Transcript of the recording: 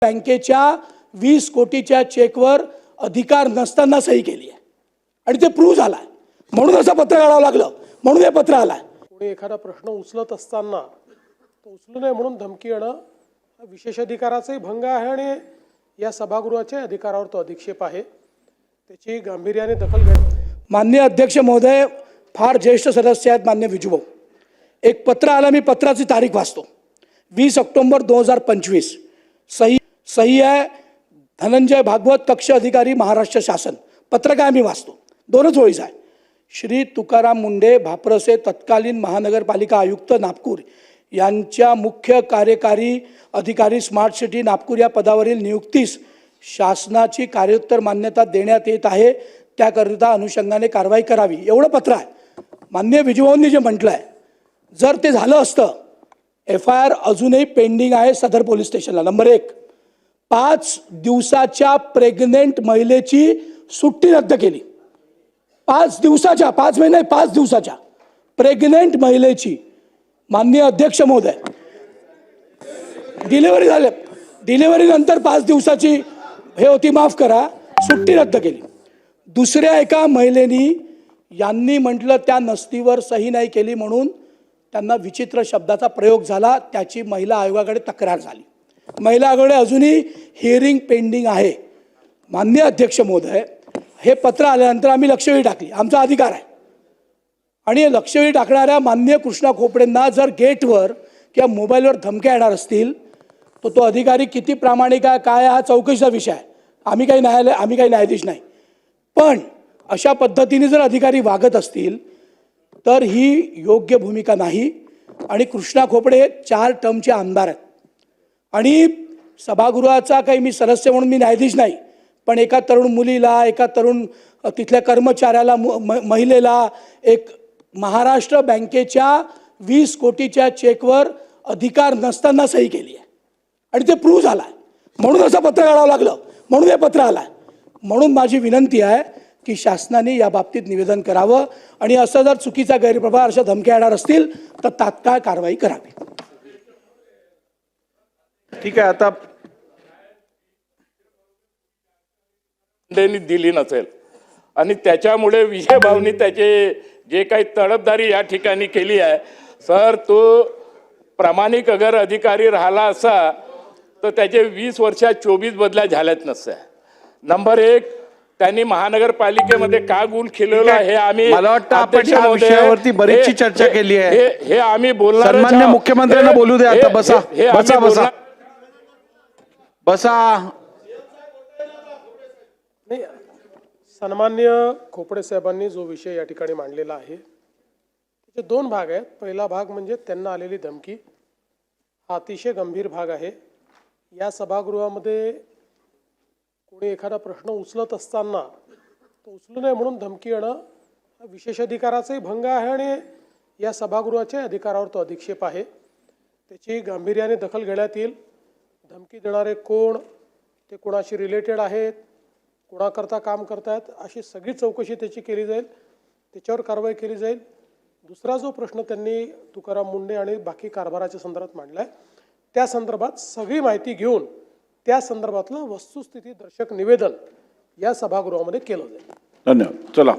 बँकेच्या 20 कोटीच्या चेकवर अधिकार नसताना सही केली आहे आणि ते प्रूव्ह झालाय, म्हणून असं पत्र काढावं लागलं, म्हणून हे पत्र आलंय। कोणी एखादा प्रश्न उचलत असताना तो उचलू नये म्हणून धमकी येणं विशेष अधिकाराचाही भंग आहे आणि या सभागृहाच्या अधिकारावर तो अधिक्षेप आहे, त्याची गांभीर्याने दखल घ्या। माननीय अध्यक्ष महोदय, फार ज्येष्ठ सदस्य आहेत मान्य विजूभाऊ, एक पत्र आलं, मी पत्राची तारीख वाचतो। 20 ऑक्टोबर 2025, सही आहे धनंजय भागवत, कक्ष अधिकारी महाराष्ट्र शासन। पत्र काय मी वाचतो, दोनच ओळीच आहे। श्री तुकाराम मुंडे भाप्रसे तत्कालीन महानगरपालिका आयुक्त नागपूर यांच्या मुख्य कार्यकारी अधिकारी स्मार्ट सिटी नागपूर या पदावरील नियुक्तीस शासनाची कार्योत्तर मान्यता देण्यात येत आहे, त्याकरिता अनुषंगाने कारवाई करावी, एवढं पत्र आहे। माननीय विजूभाऊंनी जे म्हटलं आहे, जर ते झालं असतं, FIR अजूनही पेंडिंग आहे सदर पोलीस स्टेशनला। नंबर 1, 5 दिवसाच्या प्रेग्नेंट महिलेची सुट्टी रद्द केली। 5 दिवसाच्या, 5 महिने 5 दिवसाच्या प्रेग्नेंट महिलेची, माननीय अध्यक्ष महोदय, डिलिव्हरी झाली, डिलिव्हरी नंतर 5 दिवसाची हे होती, माफ करा, सुट्टी रद्द केली। दुसऱ्या एका महिलेनी यांनी म्हटलं त्या नसतीवर सही नाही केली म्हणून त्यांना विचित्र शब्दाचा प्रयोग झाला, त्याची महिला आयोगाकडे तक्रार झाली। महिला आयोगाकडे अजूनही हिअरिंग पेंडिंग आहे। माननीय अध्यक्ष महोदय, हे पत्र आल्यानंतर आम्ही लक्षवेधी टाकली, आमचा अधिकार आहे, आणि लक्षवेधी टाकणाऱ्या माननीय कृष्णा खोपडेंना जर गेटवर किंवा मोबाईलवर धमक्या येणार असतील तर तो अधिकारी किती प्रामाणिक आहे काय हा चौकशीचा विषय आहे। आम्ही काही न्यायाधीश नाही, पण अशा पद्धतीने जर अधिकारी वागत असतील तर ही योग्य भूमिका नाही। आणि कृष्णा खोपडे 4 टर्मचे आमदार आहेत आणि सभागृहाचा काही मी सदस्य म्हणून मी न्यायाधीश नाही, पण एका तरुण मुलीला, एका तरुण तिथल्या कर्मचाऱ्याला, महिलेला एक महाराष्ट्र बँकेच्या 20 कोटीच्या चेकवर अधिकार नसताना सही केली आहे आणि ते प्रूव्ह झालाय, म्हणून असं पत्र काढावं लागलं, म्हणून हे पत्र आलंय। म्हणून माझी विनंती आहे की शासनाने या बाबतीत निवेदन करावं आणि असं जर चुकीचा गैरप्रभार, अशा धमक्या येणार असतील तर तात्काळ कारवाई करावी। ठीक आहे, आता दिली नसेल आणि त्याच्यामुळे विजयभाऊंनी त्याचे जे काही तडफदारी या ठिकाणी केली आहे, सर तो प्रामाणिक अगर अधिकारी राहिला असा तर त्याचे 20 वर्षात 24 बदल्या झाल्याच नसत्या। नंबर 1, त्यांनी महानगरपालिकेमध्ये का गुण केलेला हे आम्ही, मला वाटतं आपण या विषयावरती बरीचशी चर्चा केली आहे, हे आम्ही बोलणार। सन्माननीय मुख्यमंत्र्यांना बोलू दे आता। बसा बसा बसा बसा। नाही, सन्मान्य खोपडे साहेबांनी जो विषय या ठिकाणी मांडलेला आहे त्याचे 2 भाग आहेत। पहिला भाग म्हणजे त्यांना आलेली धमकी, हा अतिशय गंभीर भाग आहे। या सभागृहामध्ये कोणी एखादा प्रश्न उचलत असताना तो उचलू नये म्हणून धमकी येणं विशेष अधिकाराचाही भंग आहे आणि या सभागृहाच्या अधिकारावर तो अधिक्षेप आहे, त्याची गांभीर्याने दखल घेण्यात येईल। धमकी देणारे कोण, ते कोणाशी रिलेटेड आहेत, कोणाकरता काम करतायत, अशी सगळी चौकशी त्याची केली जाईल, त्याच्यावर कारवाई केली जाईल। दुसरा जो प्रश्न त्यांनी तुकाराम मुंडे आणि बाकी कारभाराच्या संदर्भात मांडला आहे, त्या संदर्भात सगळी माहिती घेऊन त्या संदर्भातलं वस्तुस्थिती दर्शक निवेदन या सभागृहामध्ये केलं जाईल। धन्यवाद। चला।